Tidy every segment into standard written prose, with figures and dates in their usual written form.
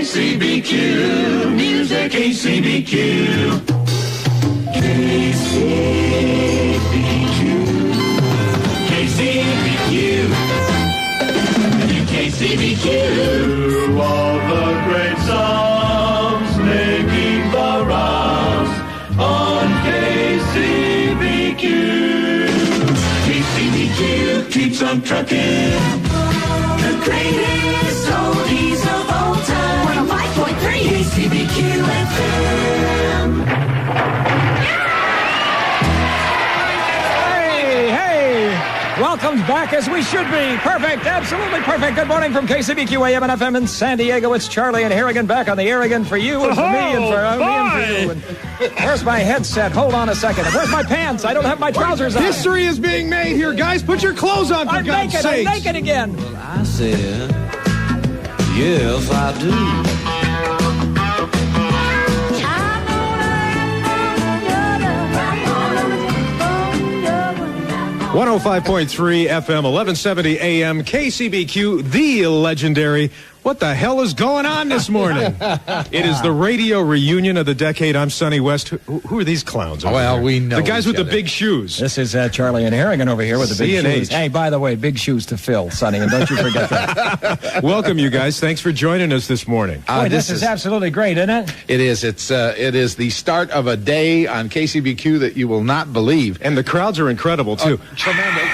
KCBQ, music, KCBQ. KCBQ, KCBQ, all the great songs making the rounds on KCBQ. KCBQ keeps on trucking, the greatest oldies of all time. 105.3 KCBQ FM. Welcome back as we should be. Perfect, absolutely perfect. Good morning from KCBQ AM and FM in San Diego. It's Charlie and Harrigan back on the Harrigan for you and for me and for me and for you. And where's my headset? Hold on a second. Where's my pants? I don't have my trousers on. History is being made here, guys. Put your clothes on, for God's sake. I'm naked again. Well, I said, yes, I do. 105.3 FM, 1170 AM, KCBQ, the legendary. What the hell is going on this morning? It is the radio reunion of the decade. I'm Sonny West. Who are these clowns over Well, there? we know the guys with each the other. big shoes. This is Charlie and Harrigan over here with the big C&H. shoes. Hey, by the way, big shoes to fill, Sonny, and don't you forget that. Welcome, you guys. Thanks for joining us this morning. Boy, this is absolutely great, isn't it? It is. It is the start of a day on KCBQ that you will not believe. And the crowds are incredible, too. Tremendous.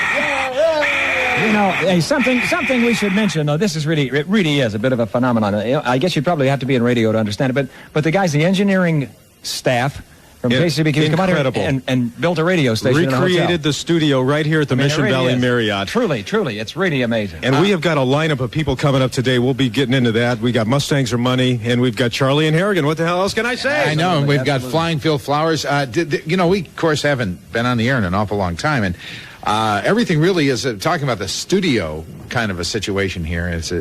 You know, hey, something we should mention. Though this is it really is a bit of a phenomenon. I guess you'd probably have to be in radio to understand it. But the guys, the engineering staff from KCBQ, come out here and built a radio station. Recreated the studio right here at the Mission Valley Marriott. Truly, it's really amazing. And we have got a lineup of people coming up today. We'll be getting into that. We got Mustangs or Money, and we've got Charlie and Harrigan. What the hell else can I say? I know, and we've got Flying Phil Flowers. We, of course, haven't been on the air in an awful long time, and everything really is talking about the studio kind of a situation here. It's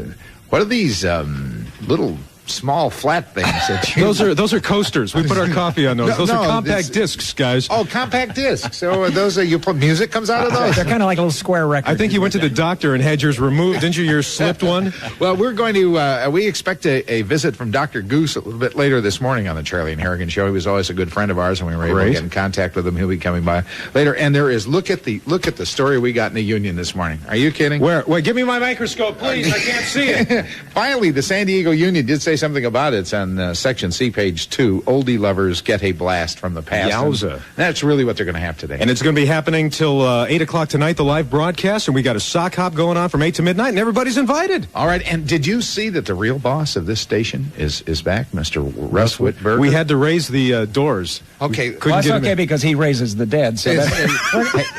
what are these little small flat things? That those are coasters. We put our coffee on those. Those are compact discs, guys. Oh, compact discs. So those are you put music comes out of those. They're kind of like little square records. I think you went to the doctor and had yours removed. Didn't you? Yours slipped one. Well, we're going to. We expect a visit from Dr. Goose a little bit later this morning on the Charlie and Harrigan show. He was always a good friend of ours, and we were able to get in contact with him. He'll be coming by later. And there is look at the story we got in the Union this morning. Are you kidding? Where? Wait, give me my microscope, please. I can't see it. Finally, the San Diego Union did say something about it. It's on Section C, page 2. Oldie lovers get a blast from the past. Yowza. And that's really what they're going to have today. And it's going to be happening till 8 o'clock tonight, the live broadcast. And we got a sock hop going on from 8 to midnight, and everybody's invited. All right. And did you see that the real boss of this station is back, Mr. Russ Whitberger? We had to raise the doors. Okay. Well, that's okay because he raises the dead. So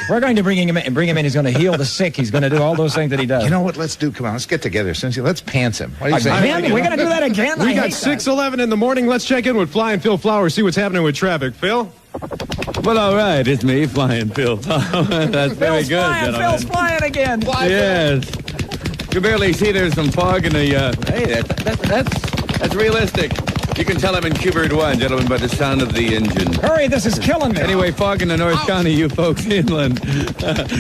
we're going to bring him in. He's going to heal the sick. He's going to do all those things that he does. You know what? Let's do. Come on. Let's get together. Let's pants him. What do you say? We're going to do that again? We got 6:11 in the morning. Let's check in with Flying Phil Flowers, see what's happening with traffic. Phil? Well, all right. It's me, Flying Phil. That's very good, gentlemen. Phil's flying again. Yes. You can barely see there's some fog in the... hey, that's realistic. You can tell I'm in Q-Bird 1, gentlemen, by the sound of the engine. Hurry, this is killing me. Anyway, fog in the North County, you folks inland.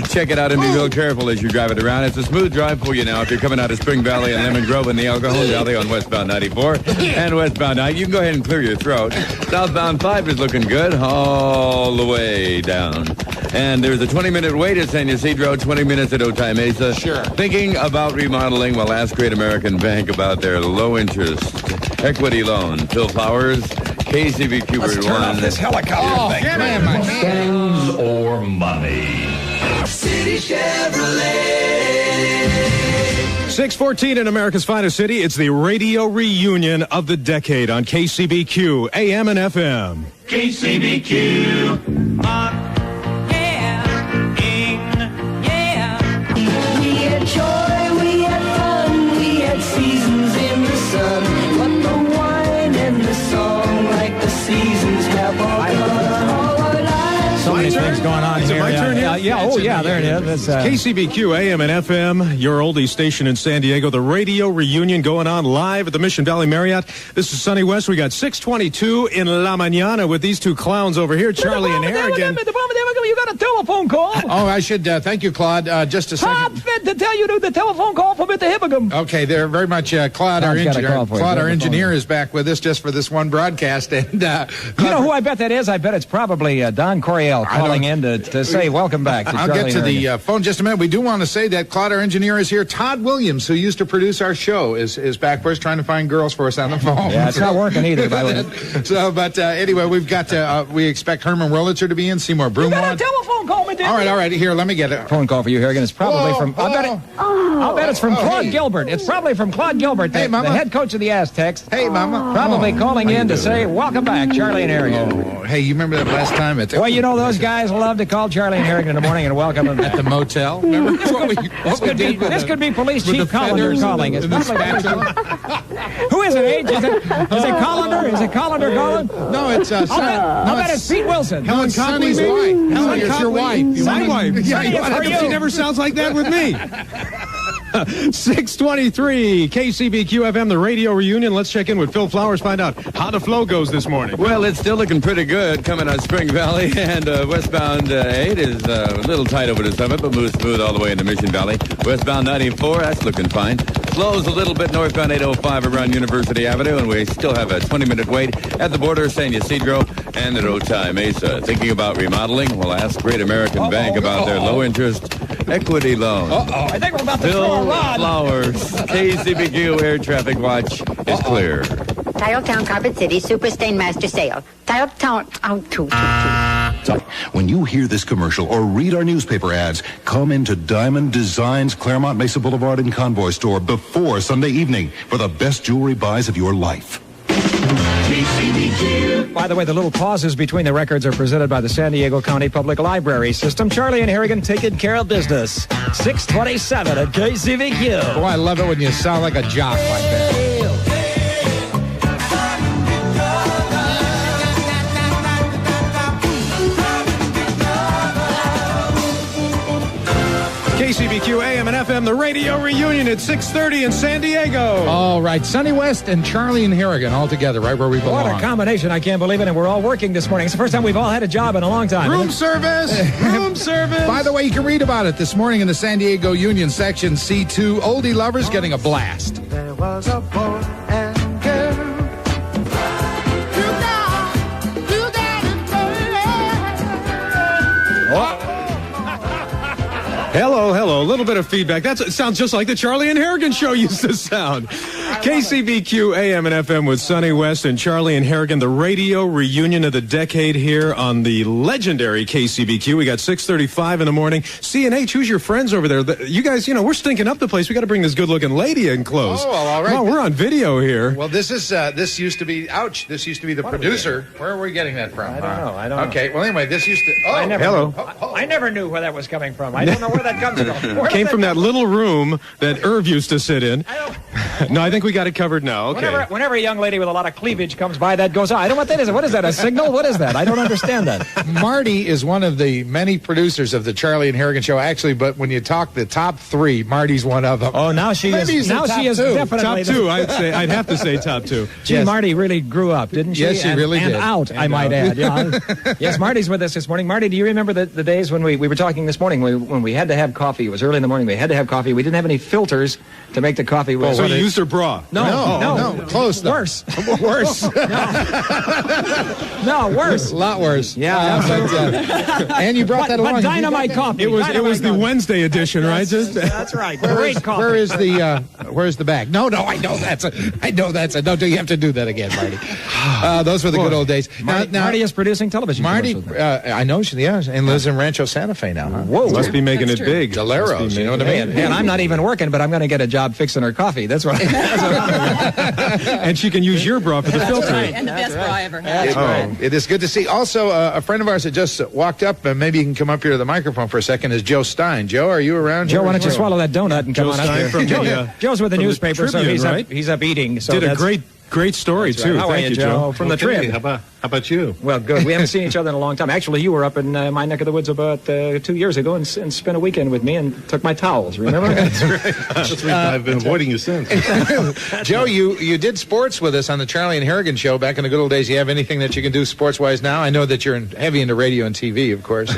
Check it out and be real careful as you drive it around. It's a smooth drive for you now if you're coming out of Spring Valley and Lemon Grove and the El Cajon Valley on westbound 94 and westbound 9. You can go ahead and clear your throat. Southbound 5 is looking good all the way down. And there's a 20-minute wait at San Ysidro, 20 minutes at Otay Mesa. Sure. Thinking about remodeling? Well, ask Great American Bank about their low-interest equity loan. Phil Flowers, KCBQ. Let's turn off this helicopter thing. Get in, my man. Mustangs or Money. City Chevrolet. 6:14 in America's finest city. It's the radio reunion of the decade on KCBQ, AM and FM. KCBQ. We had joy, we had fun, we had seasons in the sun. But the wine and the song, like the seasons have all gone. All our lives. So many things going on Is it here. my turn here? there it is. That's, KCBQ AM and FM, your oldie station in San Diego. The radio reunion going on live at the Mission Valley Marriott. This is Sonny West. We got 6:22 in La Mañana with these two clowns over here, Charlie and Harrigan. You got a telephone call. Oh, I should thank you, Claude. Just a second. Top fit to tell you the telephone call from Mr. Hibbigam. Okay, they're very much Claude, our engineer. Claude, our engineer, is back with us just for this one broadcast. And you know who I bet that is? I bet it's probably Don Coryell calling in to say welcome back. To I'll Charlie get to the phone just a minute. We do want to say that Claude, our engineer, is here. Todd Williams, who used to produce our show, is back for us trying to find girls for us on the phone. Yeah, it's not working either. By the way. So, but anyway, we've got we expect Herman Wurlitzer to be in. Seymour Broomwald. You got a telephone call, my dear. All right. Here, let me get it. Phone call for you, Harrigan. It's probably from. I'll bet it's from Claude Gilbert. It's probably from Claude Gilbert, the head coach of the Aztecs. Hey, Mama. Probably calling in to say welcome back, Charlie and Harrigan. Oh, hey, you remember that last time? Well, you know those guys love to call Charlie and Harrigan in the morning and welcome them at the motel. Remember this could be Police Chief Collender calling. It's who is it, H? Is it Collender? Is it Collender calling? No, it's I'll bet it's Pete Wilson. Helen Conley's wife. Helen, it's your wife. My wife. Yeah, she never sounds like that with me. 6:23 KCBQ FM, the radio reunion. Let's check in with Phil Flowers, find out how the flow goes this morning. Well, it's still looking pretty good coming out of Spring Valley, and westbound 8 is a little tight over the summit, but moves smooth all the way into Mission Valley. Westbound 94, that's looking fine. Slows a little bit northbound 805 around University Avenue, and we still have a 20-minute wait at the border of San Ysidro and at Otay Mesa. Thinking about remodeling? Well, ask Great American Bank about their low-interest equity loan. I think we're about to throw a rod. Flowers, KCBQ Air Traffic Watch is clear. Tiletown Carpet City Super Stain Master Sale. Tiletown. When you hear this commercial or read our newspaper ads, come into Diamond Designs Claremont Mesa Boulevard and Convoy store before Sunday evening for the best jewelry buys of your life. By the way, the little pauses between the records are presented by the San Diego County Public Library System. Charlie and Harrigan taking care of business. 6:27 at KCBQ. Boy, I love it when you sound like a jock like that. KCBQ AM and FM, the radio reunion at 6:30 in San Diego. All right, Sonny West and Charlie and Harrigan all together, right where we belong. What a combination. I can't believe it. And we're all working this morning. It's the first time we've all had a job in a long time. Room service. By the way, you can read about it this morning in the San Diego Union section C2. Oldie lovers getting a blast. There was a boy and girl. Hello. A little bit of feedback. It sounds just like the Charlie and Harrigan show used to sound. KCBQ AM and FM with Sonny West and Charlie and Harrigan, the radio reunion of the decade here on the legendary KCBQ. We got 6:35 in the morning. C&H, who's your friends over there? You guys, we're stinking up the place. We got to bring this good-looking lady in close. Oh, well, all right. Well, we're on video here. Well, this used to be the producer. Where are we getting that from? I don't know. Okay, well, anyway, this used to... Oh, I never knew where that was coming from. I don't know where that comes from. Came from that little room that Irv used to sit in. No, I think we got it covered now. Okay. Whenever a young lady with a lot of cleavage comes by, that goes on. I don't know what that is. What is that, a signal? What is that? I don't understand that. Marty is one of the many producers of the Charlie and Harrigan show, actually, but when you talk the top three, Marty's one of them. Oh, now she is definitely top two. I'd have to say top two. Gee, yes. Marty really grew up, didn't she? Yes, she really did. And out, I might add. Yeah. Yes, Marty's with us this morning. Marty, do you remember the days when we were talking this morning when we had to have coffee? It was early in the morning. We had to have coffee. We didn't have any filters to make the coffee with. So you used her bra? No. Close, though. Worse. No, worse. A lot worse. Yeah. And you brought that along. But dynamite coffee. It was the Wednesday edition, right? That's right. Great coffee. Where's the bag? No, I know that's a. No, do you have to do that again, Marty? Those were the good old days. Marty is producing television. Marty, I know she is, and lives in Rancho Santa Fe now. Huh? Whoa, must be making it big. Deleros, you know what I mean? And I'm not even working, but I'm going to get a job fixing her coffee. That's what And she can use your bra for the filter. Right. And the best bra I ever had. It is good to see. Also, a friend of ours that just walked up, and maybe you can come up here to the microphone for a second, is Joe Stein. Joe, are you around? Joe, why don't you swallow that donut and come on up here? From Joe's with the newspaper, Tribune, so he's up eating. So did a great story, too. How are you, Joe? From the Trib. How about you? Well, good. We haven't seen each other in a long time. Actually, you were up in my neck of the woods about 2 years ago and spent a weekend with me and took my towels, remember? That's right. That's the reason I've been avoiding you since. Joe, you did sports with us on the Charlie and Harrigan show back in the good old days. You have anything that you can do sports-wise now? I know that you're heavy into radio and TV, of course.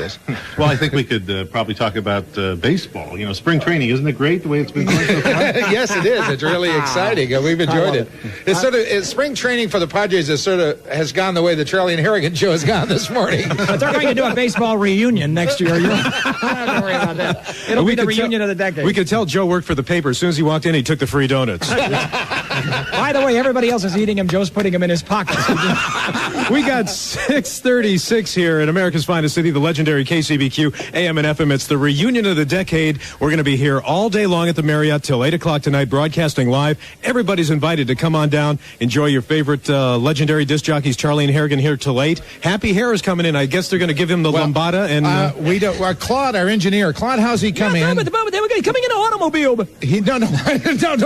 Well, I think we could probably talk about baseball. You know, spring training, isn't it great the way it's been going so far? Yes, it is. It's really exciting. We've enjoyed it. It's spring training for the Padres has gone the way the Charlie and Harrigan show has gone this morning. But they're going to do a baseball reunion next year. You don't have to worry about that. It'll be the reunion of the decade. We could tell Joe worked for the paper. As soon as he walked in, he took the free donuts. By the way, everybody else is eating them. Joe's putting them in his pocket. We got 6:36 here in America's finest city, the legendary KCBQ AM and FM. It's the reunion of the decade. We're going to be here all day long at the Marriott till 8 o'clock tonight, broadcasting live. Everybody's invited to come on down, enjoy your favorite legendary disc jockeys, Charlie and Harrigan, here till 8. Happy Hair is coming in. I guess they're going to give him the lambada. And we don't. Claude, our engineer, Claude, how's he coming in? But they were coming in an automobile. No.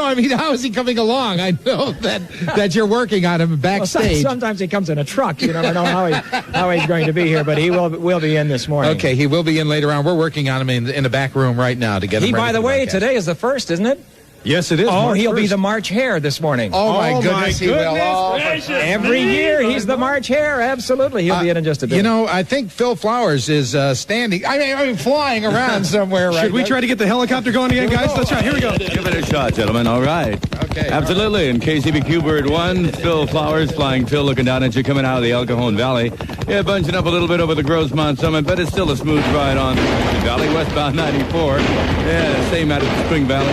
I mean, how is he coming along? I know that you're working on him backstage. Well, sometimes he comes in a truck. You never know how he's going to be here, but he will be in this morning. Okay, he will be in later on. We're working on him in the back room right now to get him ready. By the way, today is the 1st, isn't it? Yes, it is. Oh, March he'll 1st. be the March Hare this morning. Oh, my goodness, he will. Every year, he's the March Hare. Absolutely. He'll be in just a bit. You know, I think Phil Flowers is flying around somewhere right now. Should we try to get the helicopter going again, guys? Let's try. Here we go. Give it a shot, gentlemen. All right. Okay. Absolutely. In KCBQ Bird 1, Phil Flowers, Flying Phil, looking down at you, coming out of the El Cajon Valley. Yeah, bunching up a little bit over the Grossmont Summit, but it's still a smooth ride on the Valley, westbound 94. Yeah, same out at the Spring Valley.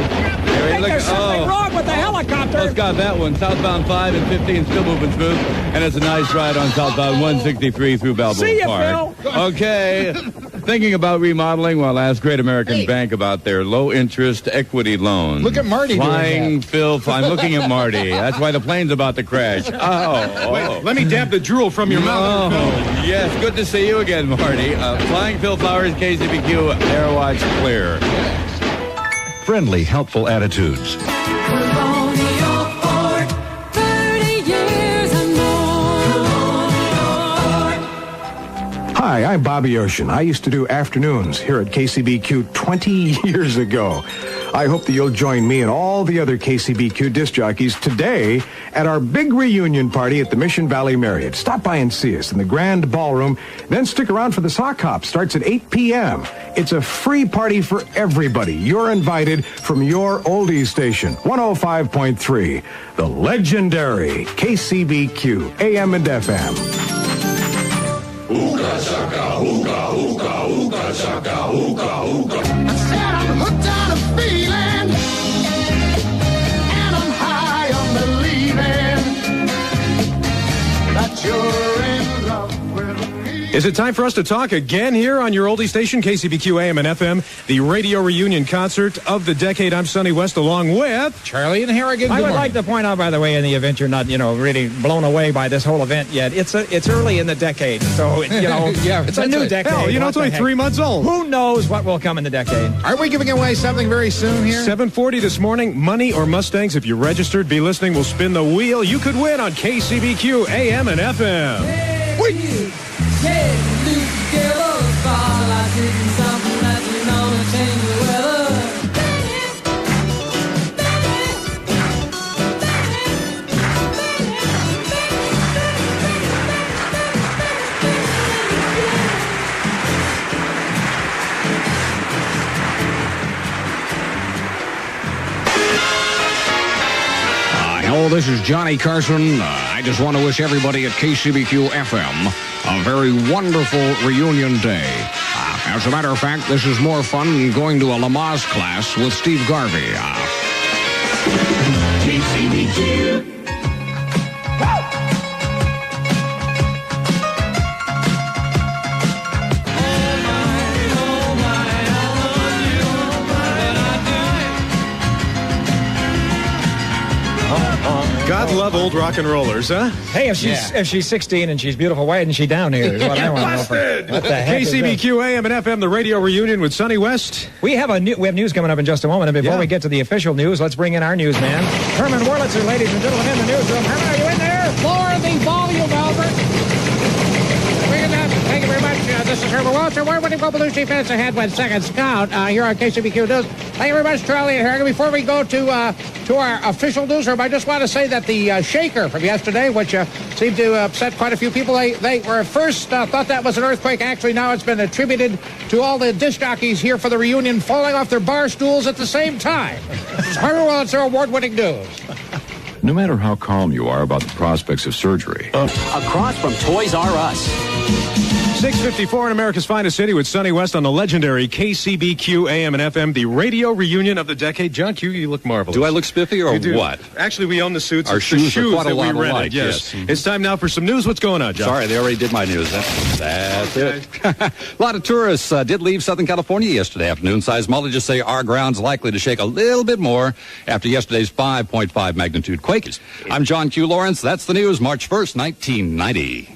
There's something wrong with the helicopter. Let's got that one. Southbound 5 and 15 still moving smooth, and it's a nice ride on southbound 163 through Balboa See you, Park. Phil. Okay. Thinking about remodeling? Well, ask Great American Bank about their low-interest equity loan. Look at Marty Flying Phil. I'm looking at Marty. That's why the plane's about to crash. Wait, let me dab the drool from your mouth. Yes, good to see you again, Marty. Flying Phil Flowers, KCBQ, Airwatch Clear. Friendly, helpful attitudes. Hi, I'm Bobby Ocean. I used to do afternoons here at KCBQ 20 years ago. I hope that you'll join me and all the other KCBQ disc jockeys today at our big reunion party at the Mission Valley Marriott. Stop by and see us in the Grand Ballroom, then stick around for the sock hop. Starts at 8 p.m. It's a free party for everybody. You're invited from your oldies station, 105.3, the legendary KCBQ, AM and FM. Ooga chaka, ooga, ooga, ooga chaka, ooga, ooga. I said I'm hooked on a feeling, and I'm high on believing that you're in love with me. Is it time for us to talk again here on your oldie station, KCBQ AM and FM, the radio reunion concert of the decade? I'm Sonny West, along with Charlie and Harrigan. I would like to point out, by the way, in the event you're not, really blown away by this whole event yet, it's early in the decade, so Yeah, it's a new decade. Hell, it's only 3 months old. Who knows what will come in the decade? Aren't we giving away something very soon here? 7:40 this morning, money or Mustangs. If you registered, be listening. We'll spin the wheel. You could win on KCBQ AM and FM. Hello, this is Johnny Carson. I just want to wish everybody at KCBQ FM a very wonderful reunion day. As a matter of fact, this is more fun than going to a Lamaze class with Steve Garvey. KCBQ. God love old rock and rollers, huh? Hey, if she's 16 and she's beautiful, why isn't she down here? Is what I want to know. What the heck KCBQ AM and FM, the radio reunion with Sonny West. We have news coming up in just a moment, and before we get to the official news, let's bring in our newsman, Herman Wurlitzer, ladies and gentlemen, in the newsroom. Herman, are you in there? Lower the volume, Albert. Trevor Walsh, award-winning Belushi finish ahead with seconds count here on KCBQ News. Thank you very much, Charlie and Harrigan. Before we go to our official newsroom, I just want to say that the shaker from yesterday, which seemed to upset quite a few people, they were at first thought that was an earthquake. Actually, now it's been attributed to all the disc jockeys here for the reunion falling off their bar stools at the same time. Well, it's their award-winning news. No matter how calm you are about the prospects of surgery. Across from Toys R Us. 6:54 in America's finest city with Sonny West on the legendary KCBQ AM and FM, the radio reunion of the decade. John Q, you look marvelous. Do I look spiffy or what? Actually, we own the suits. Our It's shoes the shoes are quite a that we lot rented. alike, Yes. yes. It's time now for some news. What's going on, John? Sorry, they already did my news. That's it. A lot of tourists did leave Southern California yesterday afternoon. Seismologists say our ground's likely to shake a little bit more after yesterday's 5.5 magnitude quake. I'm John Q. Lawrence. That's the news, March 1st, 1990.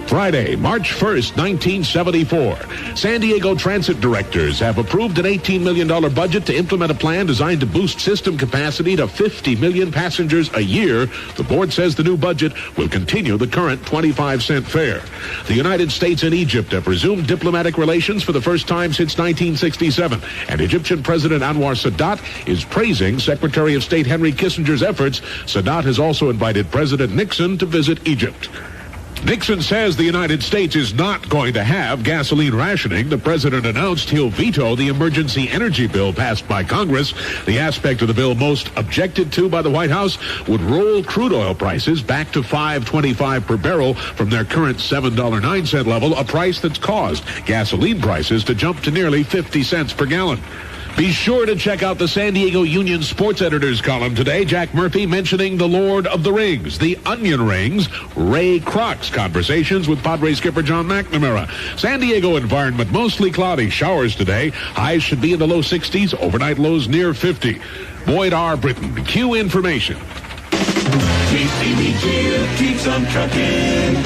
Friday, March 1st, 1974. San Diego transit directors have approved an $18 million budget to implement a plan designed to boost system capacity to 50 million passengers a year. The board says the new budget will continue the current 25-cent fare. The United States and Egypt have resumed diplomatic relations for the first time since 1967, and Egyptian President Anwar Sadat is praising Secretary of State Henry Kissinger's efforts. Sadat has also invited President Nixon to visit Egypt. Nixon says the United States is not going to have gasoline rationing. The president announced he'll veto the emergency energy bill passed by Congress. The aspect of the bill most objected to by the White House would roll crude oil prices back to $5.25 per barrel from their current $7.09 level, a price that's caused gasoline prices to jump to nearly 50 cents per gallon. Be sure to check out the San Diego Union Sports Editor's column today. Jack Murphy mentioning the Lord of the Rings, the Onion Rings, Ray Kroc's conversations with Padres skipper John McNamara. San Diego environment mostly cloudy, showers today. Highs should be in the low 60s, overnight lows near 50. Boyd R. Britton, Q Information. KCBQ keeps on trucking.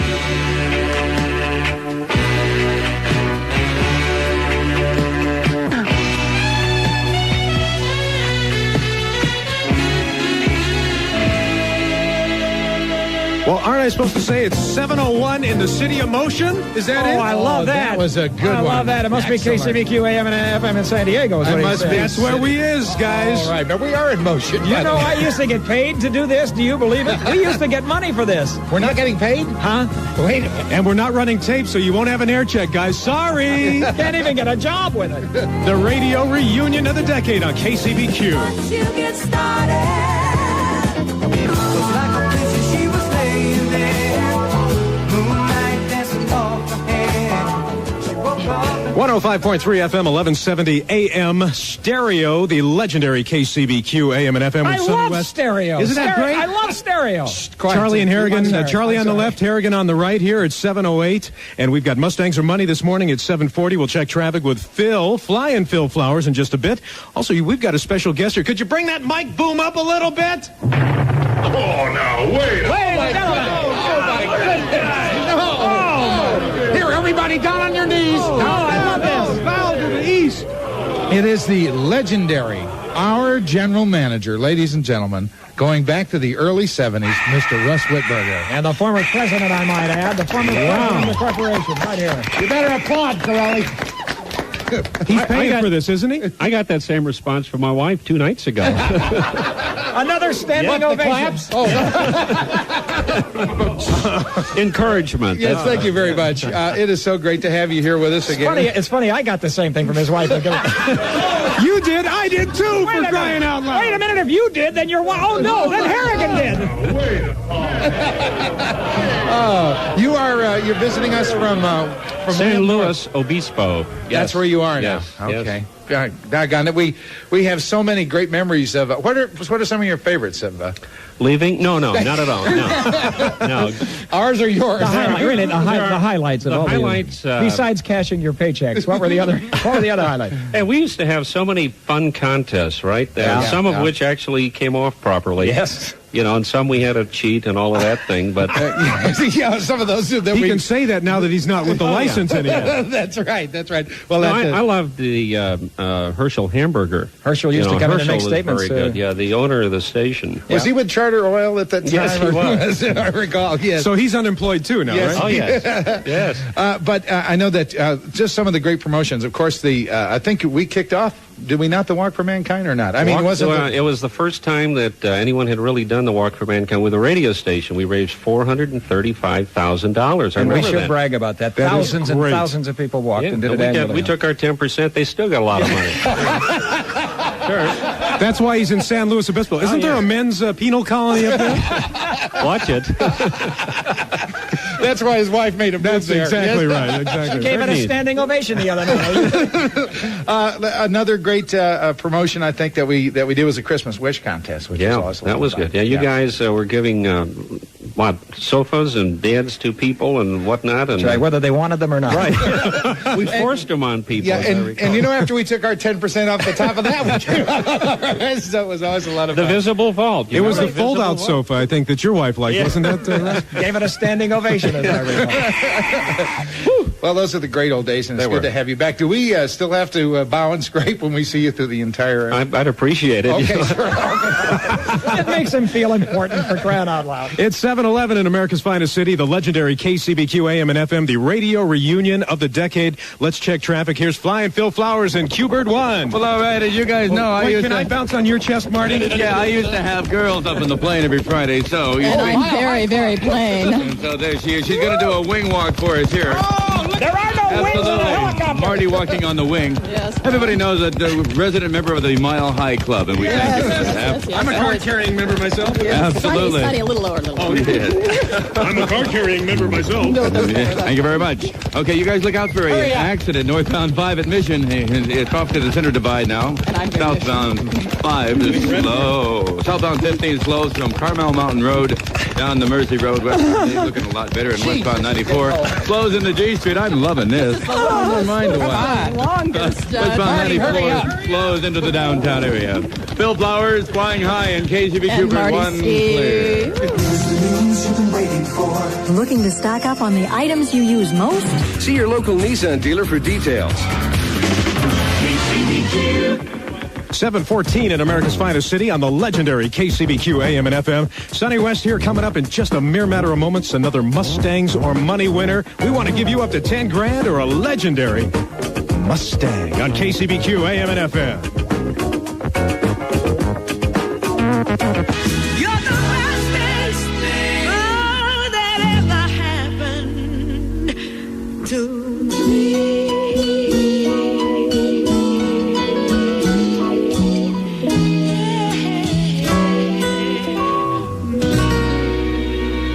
Well, aren't I supposed to say it's 7:01 in the city of motion? Is that it? Oh, I love that. That was a good one. I love that. It must Excellent. be KCBQ AM and FM in San Diego. It must be. That's where we is, guys. All right, but we are in motion. You know, I used to get paid to do this. Do you believe it? We used to get money for this. We're not getting paid? Huh? Wait a minute. And we're not running tape, so you won't have an air check, guys. Sorry. Can't even get a job with it. The radio reunion of the decade on KCBQ. Once you get started, just like a princess, she was laying there, moonlight dancing off her hair. She woke up. 105.3 FM, 1170 AM stereo, the legendary KCBQ AM and FM. I with Sonny love West. stereo. Isn't that great? I love stereo. Charlie and Harrigan, I'm sorry. Charlie on the I'm sorry. left, Harrigan on the right here at 7:08. And we've got Mustangs or Money this morning at 7:40. We'll check traffic with Flying Phil Flowers in just a bit. Also, we've got a special guest here. Could you bring that mic boom up a little bit? Oh, now, wait. Wait, Here, everybody down on your knees. I love this. Bow to the east. It is the legendary, our general manager, ladies and gentlemen, going back to the early 70s, Mr. Russ Whitberger. And the former president, I might add, the former president of the corporation, right here. You better applaud, Corelli. He's paying for this, isn't he? I got that same response from my wife 2 nights ago. Another standing ovation. Encouragement. Yes, thank you very much. It is so great to have you here with us again. It's funny, I got the same thing from his wife. You did, I did too, for crying out loud. Wait a minute, if you did, then you're... Oh, no, then Harrigan did. You're visiting us from San Luis Obispo. That's where you are Yes. now. Okay. Doggone it. We have so many great memories of. What are some of your favorites of? Leaving? No, not at all. No. Ours are yours. The highlights of The all highlights, besides cashing your paychecks, what were the other highlights? And we used to have so many fun contests, right? Some of which actually came off properly. Yes. and some we had to cheat and all of that thing, but yeah, some of those that he can say that now that he's not with the license anymore. That's right. Well, I love the Herschel hamburger. Herschel used to come in and make Herschel was statements. Very good. Yeah, the owner of the station. Was he with Charter Oil at that time? Yes, he was. I recall. Yes. So he's unemployed too now, yes. right? Oh yes, yes. But I know that just some of the great promotions. Of course, I think we kicked off. Did we not the Walk for Mankind or not? I mean, it was the first time that anyone had really done the Walk for Mankind with a radio station. We raised $435,000. And we should brag about that. Thousands and great. thousands of people walked and did it annually. We took our 10%. They still got a lot of money. Sure. That's why he's in San Luis Obispo. Isn't there a men's penal colony up there? Watch it. That's why his wife made him move there. That's exactly right. Exactly. She gave it a standing ovation the other night. Another great promotion I think that we did was a Christmas wish contest, which was awesome. That was good. Yeah, you guys were giving sofas and beds to people and whatnot, and right, whether they wanted them or not. Right. We forced them on people. Yeah, and after we took our 10% off the top of that, so it was always a lot of the fun. visible vault. It was the fold-out sofa, I think, that your wife liked, wasn't that? Gave it a standing ovation, as I recall. Well, those are the great old days, and it's good to have you back. Do we still have to bow and scrape when we see you through the entire... I'd appreciate it. Okay, sure. It makes him feel important, for crying out loud. It's 7-Eleven in America's finest city, the legendary KCBQ AM and FM, the radio reunion of the decade. Let's check traffic. Here's Flying Phil Flowers and Q-Bird 1. Well, all right, as you guys know, I bounce on your chest, Marty? Yeah, I used to have girls up in the plane every Friday, so... And I'm very, very plain. And so there she is. She's going to do a wing walk for us here. There are no wings on the helicopter. Marty walking on the wing. Yes. Everybody knows that the resident member of the Mile High Club, and we thank you for that. Yes. I'm a card-carrying member myself. Absolutely. Sonny, a little lower, I'm a card-carrying member myself. Thank you very much. Okay, you guys look out for an accident. Northbound 5 at Mission. It's off to the center divide now. Southbound 5 is slow. Southbound 15 is slow from Carmel Mountain Road down the Mercy Road. Westbound looking a lot better. And westbound 94 slows into G Street. I'm loving this. Never mind the one. Longest. Westbound 94 slows into the downtown area. Phil Flowers flying high in KCBQ for 1 clear. Looking to stock up on the items you use most? See your local Nissan dealer for details. 7:14 in America's finest city on the legendary KCBQ AM and FM. Sonny West here, coming up in just a mere matter of moments. Another Mustangs or Money winner. We want to give you up to 10 grand or a legendary Mustang on KCBQ AM and FM. You're the best thing that ever happened to me.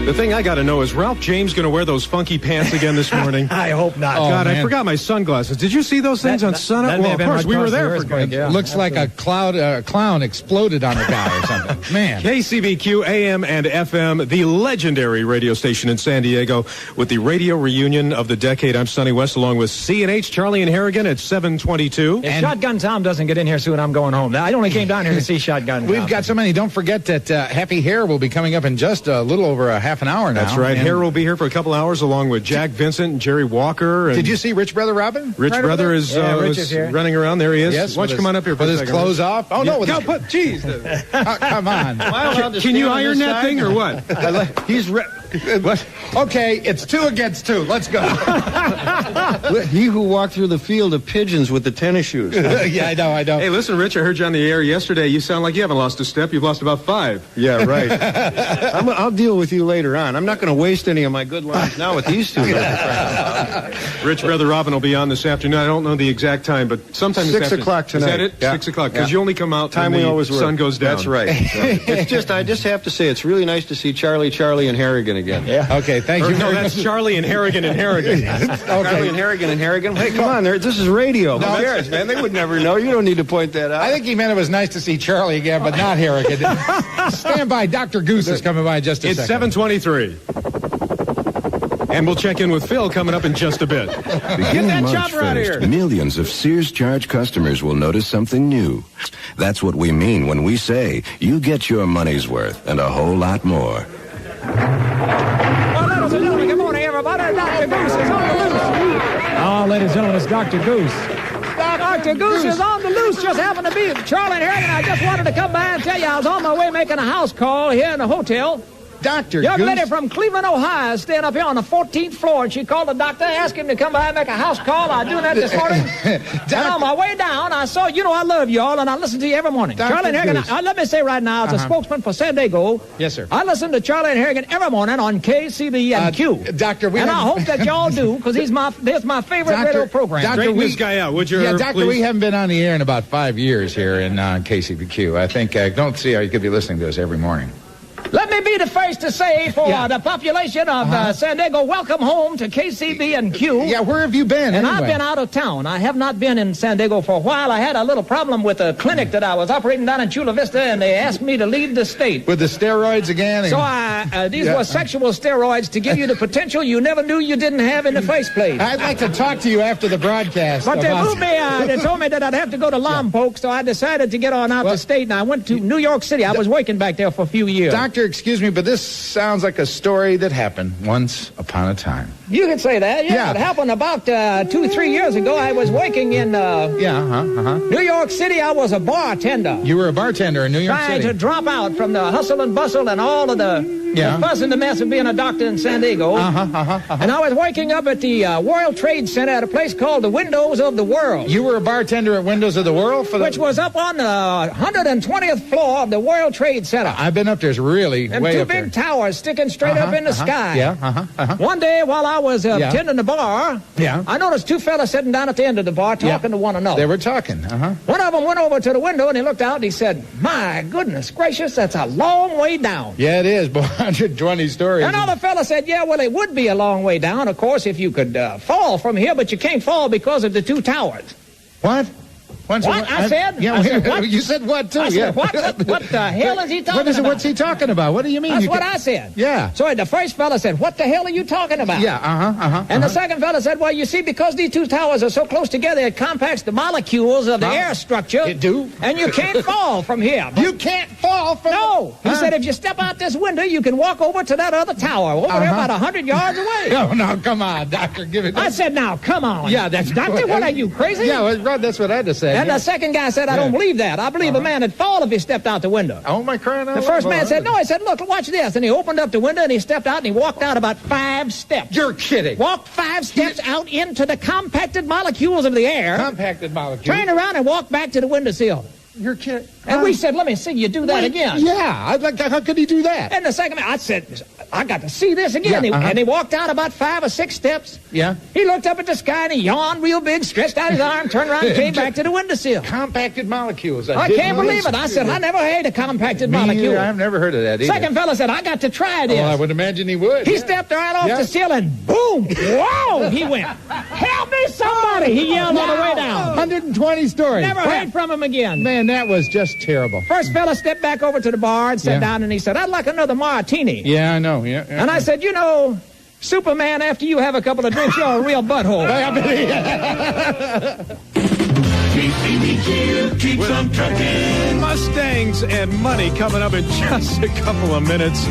The thing I got to know is Ralph James going to wear those funky pants again this morning? I hope not. God, I forgot my sunglasses. Did you see those things on Sunup? Well, of course, we were there for it. Looks like a clown exploded on a guy or something. Man. KCBQ AM and FM, the legendary radio station in San Diego, with the radio reunion of the decade. I'm Sonny West, along with C&H, Charlie and Harrigan at 7:22. If Shotgun Tom doesn't get in here soon, I'm going home. I only came down here to see Shotgun Tom. We've got so many. Don't forget that Happy Hair will be coming up in just a little over a half an hour now. That's right. Hair will be here for a couple hours, along with Jack Vincent and Jerry Walker. And did you see Rich Brother Robbin? Rich Brother is running around. There he is. Yes, Why don't you come on up here for with a his second? clothes off? Oh, no. Jeez. Come on. Can you iron that thing or what? He's what? Okay, it's 2 against 2. Let's go. He who walked through the field of pigeons with the tennis shoes. Yeah, I know. Hey, listen, Rich, I heard you on the air yesterday. You sound like you haven't lost a step. You've lost about 5. Yeah, right. I'll deal with you later on. I'm not going to waste any of my good lines now with these two. Rich Brother Robbin will be on this afternoon. I don't know the exact time, but sometime 6 o'clock tonight. Is that it? Yeah. 6 o'clock. Because you only come out time when we the always sun goes down. That's right. I just have to say, it's really nice to see Charlie, and Harrigan again. Yeah. Okay, thank you. No, that's Charlie and Harrigan and Harrigan. Charlie and Harrigan. Hey, come on, this is radio. Who cares, man? They would never know. You don't need to point that out. I think he meant it was nice to see Charlie again, but not Harrigan. Stand by. Dr. Goose is coming by in just a second. It's 7:23. And we'll check in with Phil coming up in just a bit. that Beginning March chopper out of 1st, here. millions of Sears Charge customers will notice something new. That's what we mean when we say you get your money's worth and a whole lot more. Well, ladies and gentlemen, good morning, everybody. Dr. Goose is on the loose. Oh, ladies and gentlemen, it's Dr. Goose. Dr. Goose is on the loose. Just happened to be Charlie and Harrigan. I just wanted to come by and tell you I was on my way making a house call here in the hotel. Dr. Young Goose? lady from Cleveland, Ohio, is staying up here on the 14th floor, and she called the doctor, asked him to come by and make a house call. I was doing that this morning. And on my way down, I saw, I love you all, and I listen to you every morning. Dr. Charlie and Harrigan, Goose. let me say right now, as a spokesman for San Diego, Yes, sir. I listen to Charlie and Harrigan every morning on KCBQ. Doctor, and I hope that y'all do, because this is my favorite radio program. Straighten this guy out, would you? Yeah, Doctor, please? we haven't been on the air in about 5 years here in KCBQ. I think I don't see how you could be listening to us every morning. Let me be the first to say for the population of San Diego, welcome home to KCBQ. Yeah, where have you been And anyway? I've been out of town. I have not been in San Diego for a while. I had a little problem with a clinic that I was operating down in Chula Vista, and they asked me to leave the state. With the steroids again? So these were sexual steroids to give you the potential you never knew you didn't have in the first place. I'd like to talk to you after the broadcast. But they about- moved me. They told me that I'd have to go to Lompoc, so I decided to get on out the state, and I went to New York City. I was working back there for a few years. Doctor, excuse me, but this sounds like a story that happened once upon a time. You can say that. Yeah. It happened about 2-3 years ago. I was working in New York City. I was a bartender. You were a bartender in New York Trying City. to drop out from the hustle and bustle and all of the fuss and the mess of being a doctor in San Diego. And I was working up at the World Trade Center at a place called the Windows of the World. You were a bartender at Windows of the World? Which was up on the 120th floor of the World Trade Center. I've been up there. It's really And way two up big there. towers sticking straight up in the sky. Yeah, One day while I was tending the bar, I noticed two fellas sitting down at the end of the bar talking to one another. They were talking. One of them went over to the window and he looked out and he said, "My goodness gracious, that's a long way down." Yeah, it is. 120 stories. Another fella said, "Yeah, well, it would be a long way down, of course, if you could fall from here, but you can't fall because of the two towers." What? What? I said? Yeah, I said, what? you said what, too? I said, what the hell is he talking about? What's he talking about? What do you mean? That's what I said. Yeah. So the first fella said, "What the hell are you talking about?" Yeah, And the second fella said, "Well, you see, because these two towers are so close together, it compacts the molecules of the air structure. It do? And you can't fall from here." You can't fall from... No. He said, "If you step out this window, you can walk over to that other tower, over there about 100 yards away." No, come on, doctor, give it... I said, "Now, come on." Yeah, that's... Doctor, what are you, crazy? Yeah, well, Rod, that's what I had to say. And the second guy said, "I don't believe that. I believe a man would fall if he stepped out the window." Oh, my crying out The loud. first man said, "No." He said, "Look, watch this." And he opened up the window and he stepped out and he walked out about 5 steps. You're kidding. Walked 5 steps out into the compacted molecules of the air. Compacted molecules. Turned around and walked back to the windowsill. You're kidding. And we said, "Let me see you do that again." Yeah, how could he do that? And the second man, I said, "I got to see this again." Yeah, And he walked out about 5 or 6 steps. Yeah. He looked up at the sky and he yawned real big, stretched out his arm, turned around and came back to the windowsill. Compacted molecules. I can't believe it. I said, "I never heard of compacted molecules." I've never heard of that either. Second fella said, "I got to try this." Oh, I would imagine he would. He stepped right off the sill and boom! Whoa! He went. "Help me, somebody!" He yelled on the way down. 120 stories. Never heard from him again. Man, that was just terrible. First fella stepped back over to the bar and sat down and he said, "I'd like another martini." Yeah, I know. Yeah. And I said, "Superman, after you have a couple of drinks, you're a real butthole." KCBQ keeps on trucking. Mustangs and money coming up in just a couple of minutes.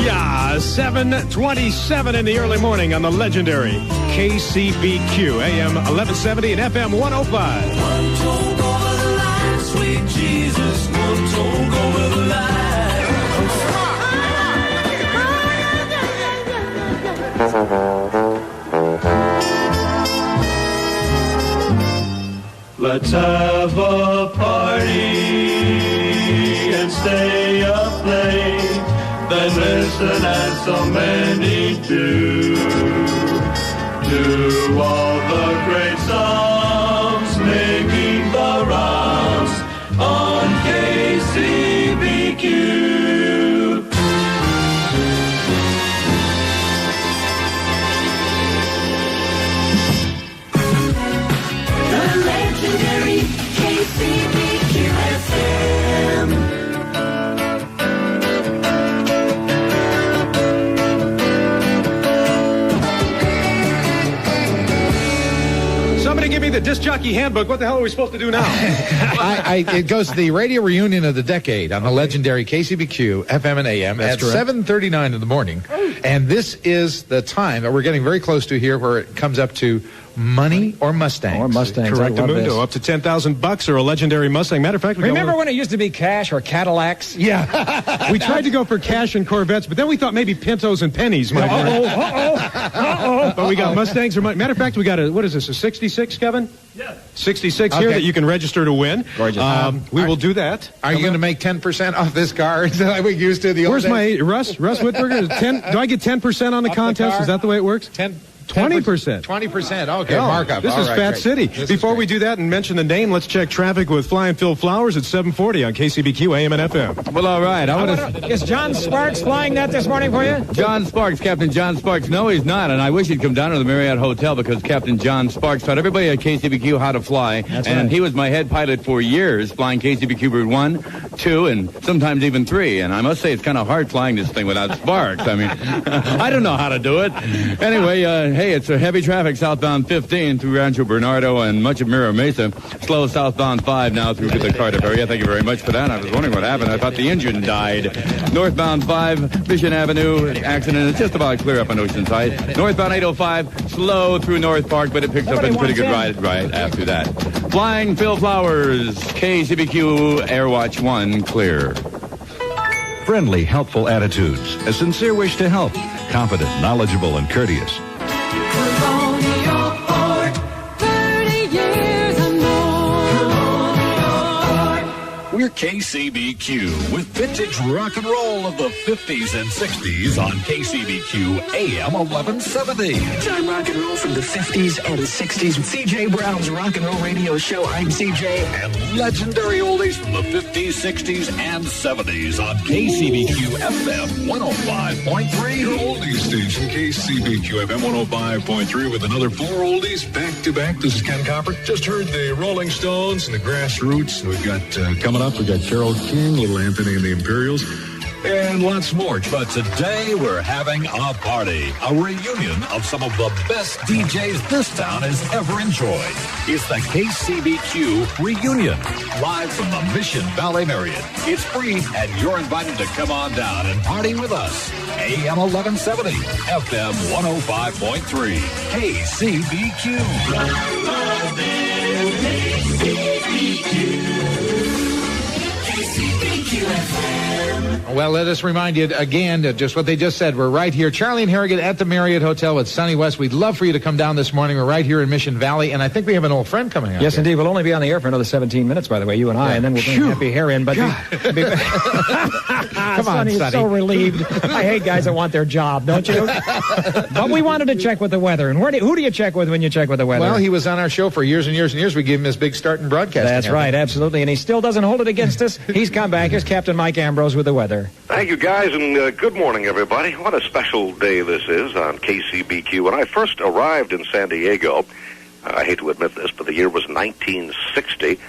Yeah, 7:27 in the early morning on the legendary KCBQ, AM 1170 and FM 105. One told over the line, sweet Jesus. One told over the line. Let's have a party and stay up late, then listen as so many do, to all the great songs making the rounds on KCBQ. The legendary KCBQ FM. give me the disc jockey handbook. What the hell are we supposed to do now? It goes to the radio reunion of the decade on the legendary KCBQ FM and AM at 7:39 in the morning. And this is the time that we're getting very close to here where it comes up to money or Mustangs. Or Mustangs. Correct, Mundo. Up to $10,000 or a legendary Mustang. Matter of fact, remember when it used to be cash or Cadillacs? Yeah. We tried to go for cash and Corvettes, but then we thought maybe Pintos and pennies might work. But we got Mustangs or money. Matter of fact, we got what is this, a 66, Kevin? Yeah. 66 here that you can register to win. Gorgeous. We will do that. Are you going to make 10% off this car like we used to the old Where's days? my Russ Whitberger? Do I get 10% on the contest? Is that the way it works? 20%. 20%. Okay, Oh, markup. This All is right, Fat great. City. This is Before great. we do that and mention the name, let's check traffic with Flying Phil Flowers at 740 on KCBQ AM and FM. Well, all right. Is John Sparks flying that this morning for you? John Sparks, Captain John Sparks. No, he's not. And I wish he'd come down to the Marriott Hotel because Captain John Sparks taught everybody at KCBQ how to fly. That's and right. he was my head pilot for years, flying KCBQ Route 1, 2, and sometimes even 3. And I must say it's kind of hard flying this thing without Sparks. I mean, I don't know how to do it. Anyway, hey, it's a heavy traffic southbound 15 through Rancho Bernardo and much of Mira Mesa. Slow southbound 5 now through the Cardiff area. Thank you very much for that. I was wondering what happened. I thought the engine died. Northbound 5, Mission Avenue, accident is just about clear up on Oceanside. Northbound 805, slow through North Park, but it picks up in pretty good ride right after that. Flying Phil Flowers, KCBQ Airwatch 1, clear. Friendly, helpful attitudes, a sincere wish to help, confident, knowledgeable, and courteous. We're KCBQ with vintage rock and roll of the 50s and 60s on KCBQ AM 1170. Time rock and roll from the 50s and 60s with CJ Brown's Rock and Roll Radio Show. I'm CJ. And legendary oldies from the 50s, 60s, and 70s on KCBQ FM 105.3. Your oldies station, KCBQ FM 105.3 with another 4 oldies back to back. This is Ken Copper. Just heard the Rolling Stones and the Grassroots. We've got coming up, we've got Carole King, Little Anthony and the Imperials, and lots more. But today we're having a party, a reunion of some of the best DJs this town has ever enjoyed. It's the KCBQ Reunion, live from the Mission Valley Marriott. It's free, and you're invited to come on down and party with us. AM 1170, FM 105.3, KCBQ. Well, let us remind you again, just what they just said. We're right here, Charlie and Harrigan at the Marriott Hotel with Sonny West. We'd love for you to come down this morning. We're right here in Mission Valley, and I think we have an old friend coming out. Yes, indeed. We'll only be on the air for another 17 minutes, by the way, you and I, and then we'll bring Happy Harry in. But Come on, Sonny is Sonny. so relieved. I hate guys that want their job, don't you? But we wanted to check with the weather. And who do you check with when you check with the weather? Well, he was on our show for years and years and years. We gave him his big start in broadcasting. That's right, absolutely. And he still doesn't hold it against us. He's come back. Here's Captain Mike Ambrose with the weather. Thank you, guys, and good morning, everybody. What a special day this is on KCBQ. When I first arrived in San Diego, I hate to admit this, but the year was 1960,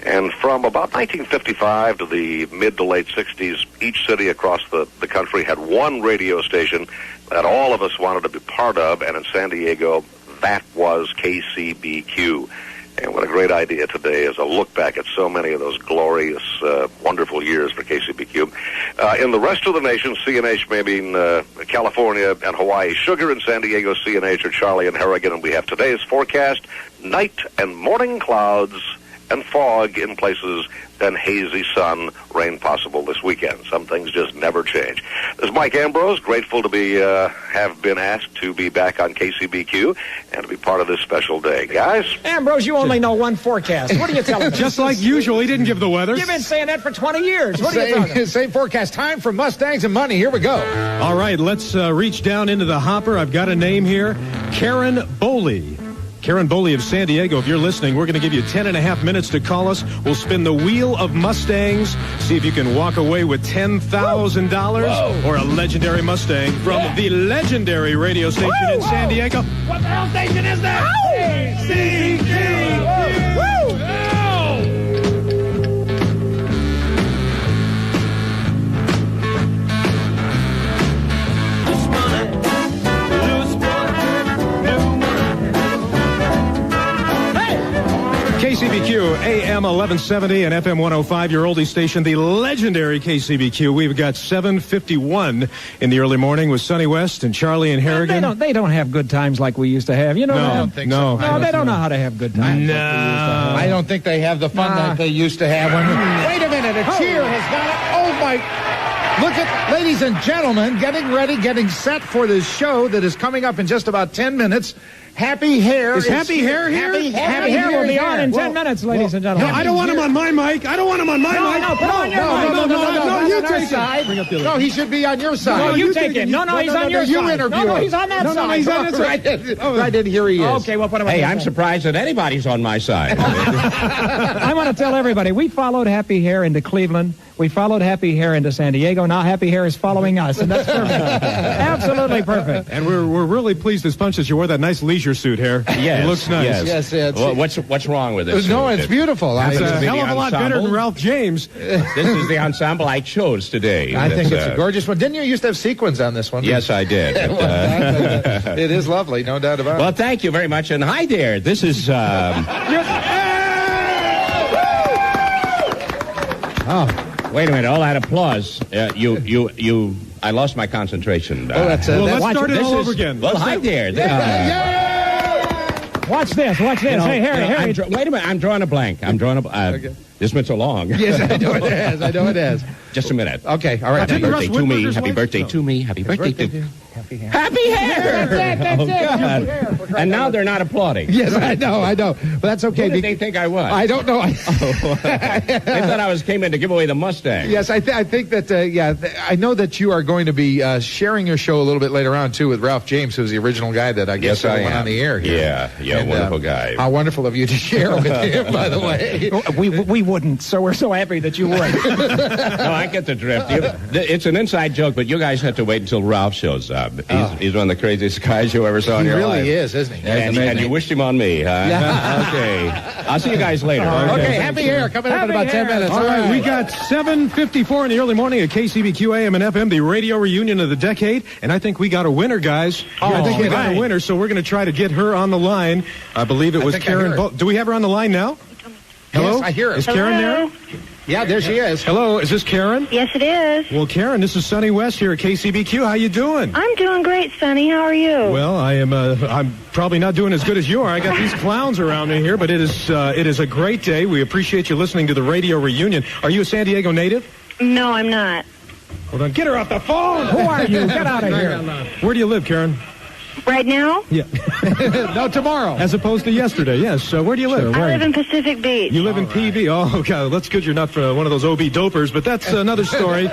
and from about 1955 to the mid to late 60s, each city across the country had one radio station that all of us wanted to be part of, and in San Diego, that was KCBQ. And what a great idea today is a look back at so many of those glorious, wonderful years for KCBQ. In the rest of the nation, CNH may mean California and Hawaii. Sugar in San Diego, CNH are Charlie and Harrigan. And we have today's forecast, night and morning clouds and fog in places, then hazy sun, rain possible this weekend. Some things just never change. This is Mike Ambrose, grateful to be have been asked to be back on KCBQ and to be part of this special day. Guys? Ambrose, you only know one forecast. What are you telling me? Just like usual, he didn't give the weather. You've been saying that for 20 years. What are you talking? Same forecast. Time for Mustangs and money. Here we go. All right, let's reach down into the hopper. I've got a name here, Karen Boley. Karen Boley of San Diego, if you're listening, we're going to give you 10.5 minutes to call us. We'll spin the wheel of Mustangs, see if you can walk away with $10,000 or a legendary Mustang from the legendary radio station in San Diego. What the hell station is that? KCBQ, AM 1170 and FM 105, your oldie station, the legendary KCBQ. We've got 7:51 in the early morning with Sonny West and Charlie and Harrigan. They don't have good times like we used to have. You know No, that? I don't think so. No, they don't know how to have good times. No. Like we used to have. I don't think they have the fun that they used to have. Wait a minute, a cheer has got it. Oh, my. Look at, ladies and gentlemen, getting ready, getting set for this show that is coming up in just about 10 minutes. Happy Hair. Is Happy Hair here? Happy Hair will be on in 10 minutes, ladies and gentlemen. No, I don't want him on my mic. I don't want him on my mic. No, you take it. No, he should be on your side. No, you take it. No, he's on your side. You interview him. No, he's on that side. No, he's on that side. Right in here he is. Okay, we'll put him on Hey, that I'm side. surprised that anybody's on my side. I want to tell everybody, we followed Happy Hair into Cleveland. We followed Happy Hair into San Diego. Now Happy Hair is following us, and that's perfect. Absolutely perfect. And we're really pleased as punch that you wore that nice leisure suit, Hair. Yes, it looks nice. Yes. Well, what's wrong with this? No, it's beautiful. It's a Happens to be hell the of a lot better than ensemble. Ralph James. This is the ensemble I chose today. I think it's a gorgeous one. Didn't you used to have sequins on this one? Yes, I did. It is lovely, no doubt about it. Well, thank you very much, and hi there. This is. Oh, wait a minute! All that applause. I lost my concentration. Let's start it all over again. Well, hi there. Watch this. Hey, Harry. Wait a minute. I'm drawing a blank. Okay. This been so long. Yes, I know it has. Just a minute. Okay, all right. Happy birthday to me. Happy birthday to me. Happy birthday to you. Happy Hair! That's it. God. And now they're not applauding. Yes, I know. But that's okay. Who did they think I was? I don't know. They thought I came in to give away the Mustang. Yes, I think that, I know that you are going to be sharing your show a little bit later on, too, with Ralph James, who's the original guy that I guess I went am on the air here. Yeah, And, wonderful guy. How wonderful of you to share with him, by the way. We wouldn't, so we're so happy that you would. No, I get the drift. It's an inside joke, but you guys have to wait until Ralph shows up. He's one of the craziest guys you ever saw in your life. He really is, isn't he? And you wished him on me, huh? Yeah. Okay. I'll see you guys later. Okay, Happy Hair coming up in about 10 minutes. All right, we got 7:54 in the early morning at KCBQ AM and FM, the radio reunion of the decade, and I think we got a winner, guys. I think we got a winner, so we're going to try to get her on the line. I believe it was Karen. Do we have her on the line now? Hello? Yes, I hear her. Is Karen there? Yeah, there she is. Hello, is this Karen? Yes, it is. Well, Karen, this is Sonny West here at KCBQ. How you doing? I'm doing great, Sonny. How are you? Well, I'm probably not doing as good as you are. I got these clowns around me here, but it is a great day. We appreciate you listening to the radio reunion. Are you a San Diego native? No, I'm not. Well, then get her off the phone. Who are you? Get out of here. Where do you live, Karen? Right now? Yeah. No, tomorrow. As opposed to yesterday, yes. Where do you live? I live in Pacific Beach. You live in PV? Oh, God, that's good you're not one of those OB dopers, but that's another story.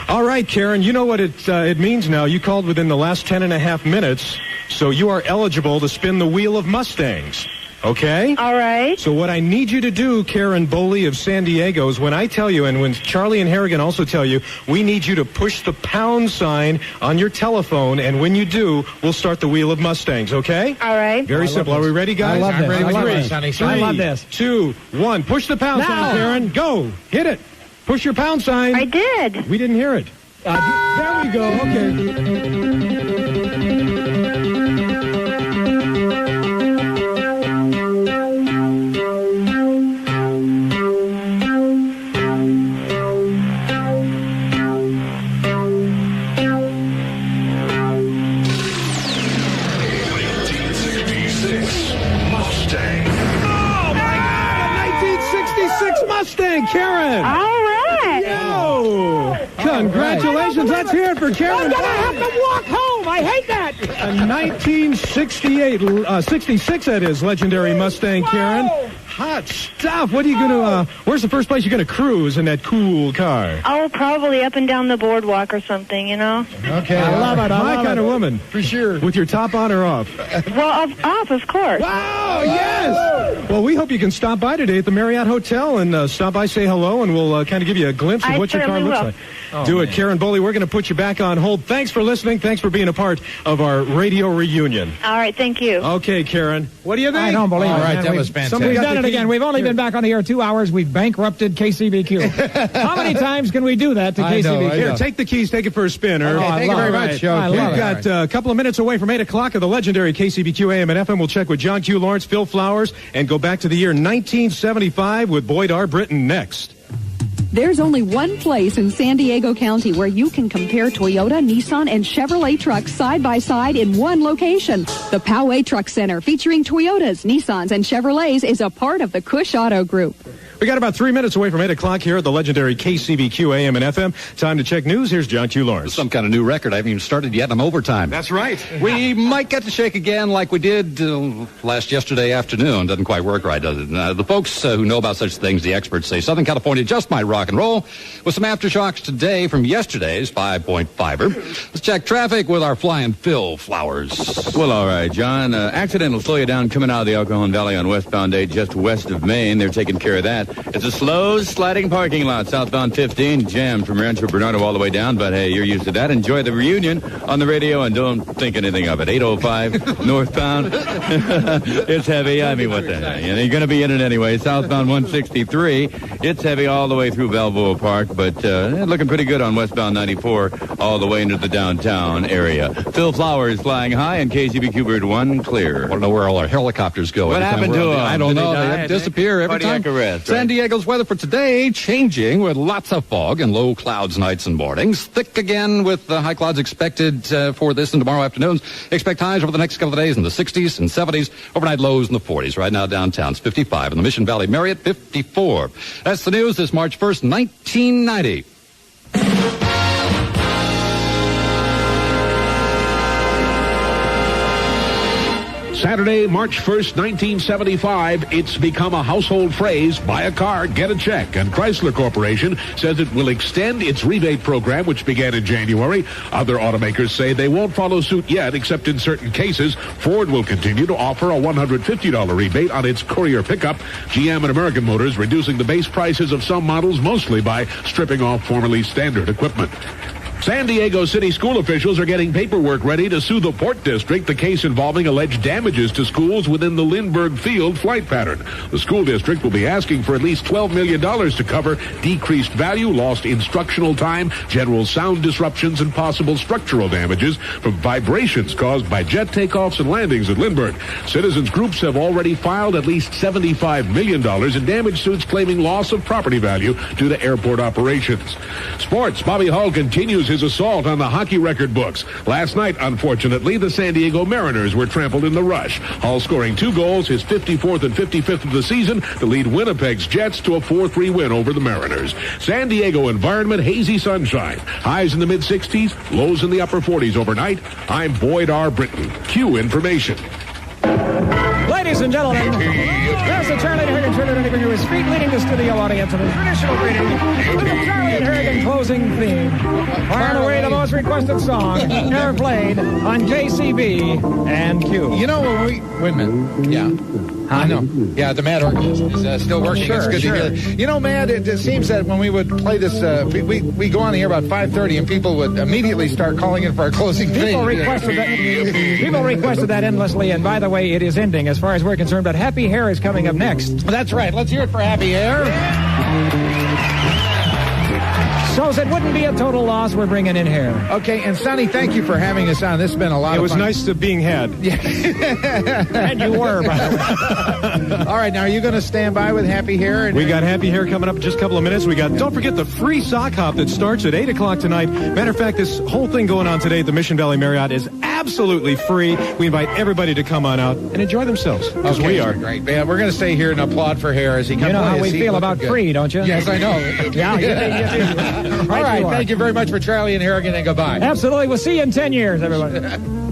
All right, Karen, you know what it means now. You called within the last 10.5 minutes, so you are eligible to spin the wheel of Mustangs. Okay? All right. So what I need you to do, Karen Boley of San Diego, is when I tell you, and when Charlie and Harrigan also tell you, we need you to push the pound sign on your telephone, and when you do, we'll start the wheel of Mustangs, okay? All right. Very simple. Are we ready, guys? I love I'm this. ready I with love three. this, Sonny. I love this. 2, 1. Push the pound sign, Karen. Go. Hit it. Push your pound sign. I did. We didn't hear it. There we go. Okay. Mustang, Karen. All right. Yo. Congratulations. Let's hear it for Karen. I'm going to have to walk home. I hate that. A 1966, that is, legendary Mustang, Karen. Hot stuff. What are you going to, where's the first place you're going to cruise in that cool car? Oh, probably up and down the boardwalk or something, you know? Okay. I love it. My kind of woman. For sure. With your top on or off? Well, off, of course. Wow, yes. Well, we hope you can stop by today at the Marriott Hotel and stop by, say hello, and we'll kind of give you a glimpse of what your car looks like. Do it. Karen Boley, we're going to put you back on hold. Thanks for listening. Thanks for being a part of our radio reunion. All right, thank you. Okay, Karen. What do you think? I don't believe it. All right, man. that was fantastic. We've done it again. We've only been back on the air 2 hours. We've bankrupted KCBQ. How many times can we do that to KCBQ? Here, take the keys. Take it for a spin. Okay, thank you very much, Joe. We've got a couple of minutes away from 8 o'clock of the legendary KCBQ AM and FM. We'll check with John Q. Lawrence, Phil Flowers, and go back to the year 1975 with Boyd R. Britton next. There's only one place in San Diego County where you can compare Toyota, Nissan, and Chevrolet trucks side by side in one location. The Poway Truck Center, featuring Toyotas, Nissans, and Chevrolets, is a part of the Cush Auto Group. We got about 3 minutes away from 8 o'clock here at the legendary KCBQ AM and FM. Time to check news. Here's John Q. Lawrence. Some kind of new record. I haven't even started yet. I'm overtime. That's right. We might get to shake again like we did yesterday afternoon. Doesn't quite work right, does it? The folks who know about such things, the experts, say Southern California just might rock and roll with some aftershocks today from yesterday's 5.5er. Let's check traffic with our flying Phil Flowers. Well, all right, John. Accident will slow you down coming out of the El Cajon Valley on westbound 8 just west of Maine. They're taking care of that. It's a slow sliding parking lot. Southbound 15 jammed from Rancho Bernardo all the way down. But, hey, you're used to that. Enjoy the reunion on the radio and don't think anything of it. 805 northbound. It's heavy. I mean, what the heck? You're going to be in it anyway. Southbound 163. It's heavy all the way through Balboa Park, but looking pretty good on westbound 94 all the way into the downtown area. Phil Flowers flying high and KCBQ Bird 1 clear. I don't know where all our helicopters go. What happened to them? I don't know. They disappear every time. Arrest, San Diego's weather for today, changing with lots of fog and low clouds nights and mornings. Thick again with high clouds expected for this and tomorrow afternoons. Expect highs over the next couple of days in the 60s and 70s. Overnight lows in the 40s. Right now downtown's 55. In the Mission Valley Marriott, 54. That's the news this March 1st, 1990. Saturday, March 1st, 1975, it's become a household phrase, buy a car, get a check. And Chrysler Corporation says it will extend its rebate program, which began in January. Other automakers say they won't follow suit yet, except in certain cases. Ford will continue to offer a $150 rebate on its Courier pickup. GM and American Motors reducing the base prices of some models, mostly by stripping off formerly standard equipment. San Diego City school officials are getting paperwork ready to sue the Port District, the case involving alleged damages to schools within the Lindbergh Field flight pattern. The school district will be asking for at least $12 million to cover decreased value, lost instructional time, general sound disruptions, and possible structural damages from vibrations caused by jet takeoffs and landings at Lindbergh. Citizens groups have already filed at least $75 million in damage suits claiming loss of property value due to airport operations. Sports, Bobby Hull continues his assault on the hockey record books. Last night, unfortunately, the San Diego Mariners were trampled in the rush. Hull scoring 2 goals, his 54th and 55th of the season, to lead Winnipeg's Jets to a 4-3 win over the Mariners. San Diego environment, hazy sunshine. Highs in the mid-60s, lows in the upper 40s overnight. I'm Boyd R. Britton. Cue information. Ladies and gentlemen, there's the Charlie and Harrigan tribute to his feet, leading the studio audience in a traditional greeting with the Charlie and Harrigan closing theme. Far and away the most requested song ever played on KCB and Q. You know, wait a minute. Yeah. I know. Yeah, the Mad Organist is still working. Sure, it's good to hear. You know, Mad, it seems that when we would play this, we go on the air about 5:30, and people would immediately start calling in for our closing theme. People requested that endlessly, and by the way, it is ending as far as we're concerned, but Happy Hair is coming up next. That's right. Let's hear it for Happy Hair. So it wouldn't be a total loss, we're bringing in Hair. Okay, and Sonny, thank you for having us on. This has been a lot of fun. It was nice to being had. Yeah. And you were, by the way. All right, now are you going to stand by with Happy Hair? We got Happy Hair coming up in just a couple of minutes. Don't forget the free sock hop that starts at 8 o'clock tonight. Matter of fact, this whole thing going on today at the Mission Valley Marriott is absolutely free. We invite everybody to come on out and enjoy themselves, because we are. Great. Yeah, we're going to stay here and applaud for Hair as he comes. You know how we feel about free, don't you? Yes, I know. Yeah, All right, thank you very much for Charlie and Harrigan, and goodbye. Absolutely. We'll see you in 10 years, everybody.